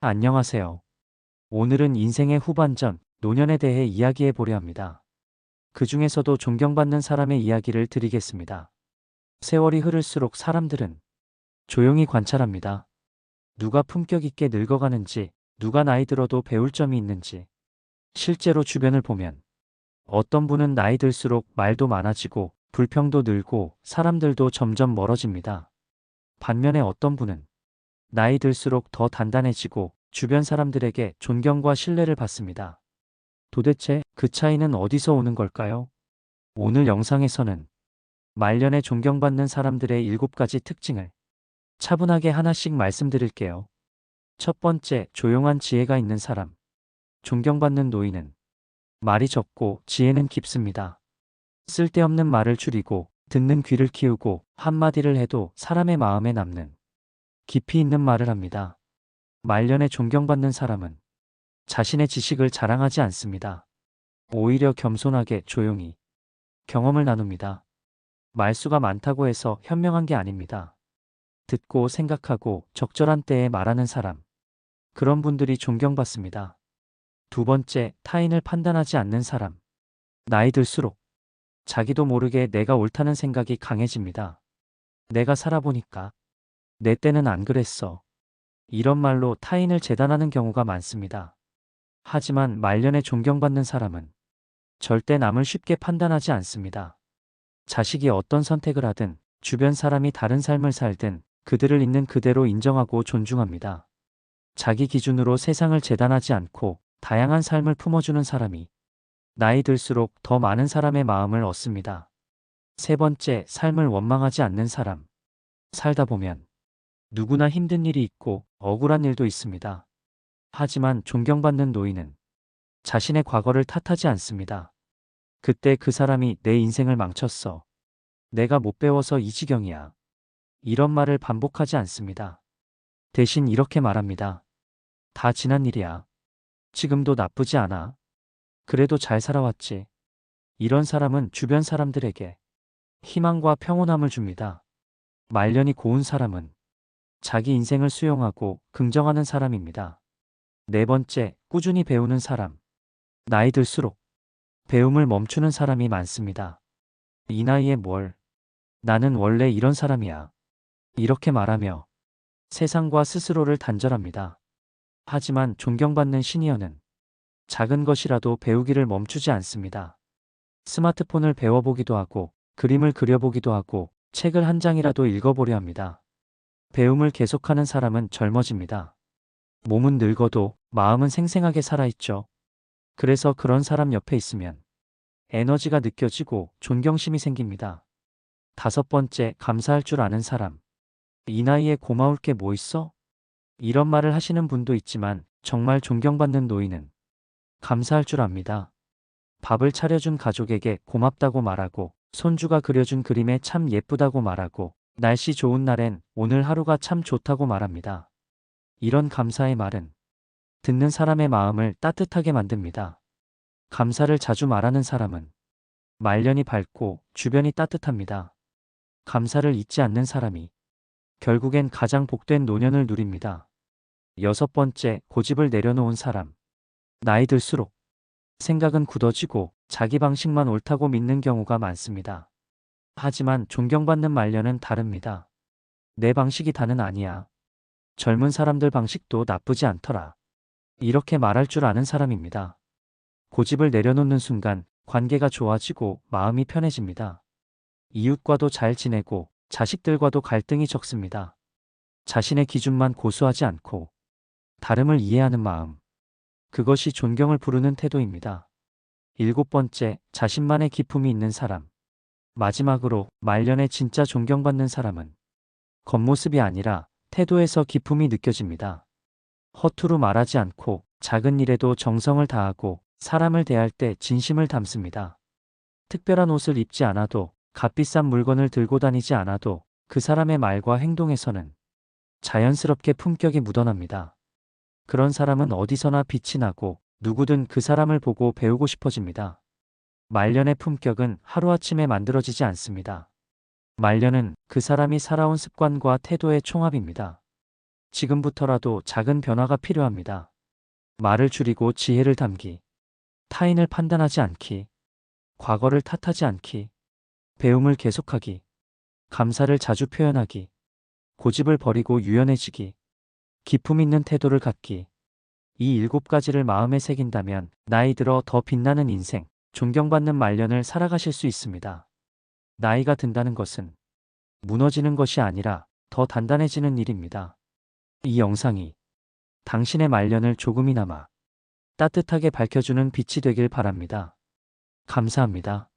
안녕하세요. 오늘은 인생의 후반전, 노년에 대해 이야기해 보려 합니다. 그 중에서도 존경받는 사람의 이야기를 드리겠습니다. 세월이 흐를수록 사람들은 조용히 관찰합니다. 누가 품격 있게 늙어가는지, 누가 나이 들어도 배울 점이 있는지. 실제로 주변을 보면 어떤 분은 나이 들수록 말도 많아지고 불평도 늘고 사람들도 점점 멀어집니다. 반면에 어떤 분은 나이 들수록 더 단단해지고 주변 사람들에게 존경과 신뢰를 받습니다. 도대체 그 차이는 어디서 오는 걸까요? 오늘 영상에서는 말년에 존경받는 사람들의 7가지 특징을 차분하게 하나씩 말씀드릴게요. 첫 번째, 조용한 지혜가 있는 사람. 존경받는 노인은 말이 적고 지혜는 깊습니다. 쓸데없는 말을 줄이고 듣는 귀를 키우고 한마디를 해도 사람의 마음에 남는 깊이 있는 말을 합니다. 말년에 존경받는 사람은 자신의 지식을 자랑하지 않습니다. 오히려 겸손하게 조용히 경험을 나눕니다. 말수가 많다고 해서 현명한 게 아닙니다. 듣고 생각하고 적절한 때에 말하는 사람. 그런 분들이 존경받습니다. 두 번째, 타인을 판단하지 않는 사람. 나이 들수록 자기도 모르게 내가 옳다는 생각이 강해집니다. 내가 살아보니까 내 때는 안 그랬어. 이런 말로 타인을 재단하는 경우가 많습니다. 하지만 말년에 존경받는 사람은 절대 남을 쉽게 판단하지 않습니다. 자식이 어떤 선택을 하든 주변 사람이 다른 삶을 살든 그들을 있는 그대로 인정하고 존중합니다. 자기 기준으로 세상을 재단하지 않고 다양한 삶을 품어주는 사람이 나이 들수록 더 많은 사람의 마음을 얻습니다. 세 번째, 삶을 원망하지 않는 사람. 살다 보면 누구나 힘든 일이 있고 억울한 일도 있습니다. 하지만 존경받는 노인은 자신의 과거를 탓하지 않습니다. 그때 그 사람이 내 인생을 망쳤어. 내가 못 배워서 이 지경이야. 이런 말을 반복하지 않습니다. 대신 이렇게 말합니다. 다 지난 일이야. 지금도 나쁘지 않아. 그래도 잘 살아왔지. 이런 사람은 주변 사람들에게 희망과 평온함을 줍니다. 말년이 고운 사람은 자기 인생을 수용하고 긍정하는 사람입니다. 네 번째, 꾸준히 배우는 사람. 나이 들수록 배움을 멈추는 사람이 많습니다. 이 나이에 뭘? 나는 원래 이런 사람이야. 이렇게 말하며 세상과 스스로를 단절합니다. 하지만 존경받는 시니어는 작은 것이라도 배우기를 멈추지 않습니다. 스마트폰을 배워보기도 하고 그림을 그려보기도 하고 책을 한 장이라도 읽어보려 합니다. 배움을 계속하는 사람은 젊어집니다. 몸은 늙어도 마음은 생생하게 살아있죠. 그래서 그런 사람 옆에 있으면 에너지가 느껴지고 존경심이 생깁니다. 다섯 번째, 감사할 줄 아는 사람. 이 나이에 고마울 게 뭐 있어? 이런 말을 하시는 분도 있지만 정말 존경받는 노인은 감사할 줄 압니다. 밥을 차려준 가족에게 고맙다고 말하고 손주가 그려준 그림에 참 예쁘다고 말하고 날씨 좋은 날엔 오늘 하루가 참 좋다고 말합니다. 이런 감사의 말은 듣는 사람의 마음을 따뜻하게 만듭니다. 감사를 자주 말하는 사람은 말년이 밝고 주변이 따뜻합니다. 감사를 잊지 않는 사람이 결국엔 가장 복된 노년을 누립니다. 여섯 번째, 고집을 내려놓은 사람. 나이 들수록 생각은 굳어지고 자기 방식만 옳다고 믿는 경우가 많습니다. 하지만 존경받는 말년은 다릅니다. 내 방식이 다는 아니야. 젊은 사람들 방식도 나쁘지 않더라. 이렇게 말할 줄 아는 사람입니다. 고집을 내려놓는 순간 관계가 좋아지고 마음이 편해집니다. 이웃과도 잘 지내고 자식들과도 갈등이 적습니다. 자신의 기준만 고수하지 않고 다름을 이해하는 마음. 그것이 존경을 부르는 태도입니다. 일곱 번째, 자신만의 기품이 있는 사람. 마지막으로 말년에 진짜 존경받는 사람은 겉모습이 아니라 태도에서 기품이 느껴집니다. 허투루 말하지 않고 작은 일에도 정성을 다하고 사람을 대할 때 진심을 담습니다. 특별한 옷을 입지 않아도 값비싼 물건을 들고 다니지 않아도 그 사람의 말과 행동에서는 자연스럽게 품격이 묻어납니다. 그런 사람은 어디서나 빛이 나고 누구든 그 사람을 보고 배우고 싶어집니다. 말년의 품격은 하루아침에 만들어지지 않습니다. 말년은 그 사람이 살아온 습관과 태도의 총합입니다. 지금부터라도 작은 변화가 필요합니다. 말을 줄이고 지혜를 담기, 타인을 판단하지 않기, 과거를 탓하지 않기, 배움을 계속하기, 감사를 자주 표현하기, 고집을 버리고 유연해지기, 기품 있는 태도를 갖기. 이 7가지를 마음에 새긴다면 나이 들어 더 빛나는 인생, 존경받는 말년을 살아가실 수 있습니다. 나이가 든다는 것은 무너지는 것이 아니라 더 단단해지는 일입니다. 이 영상이 당신의 말년을 조금이나마 따뜻하게 밝혀주는 빛이 되길 바랍니다. 감사합니다.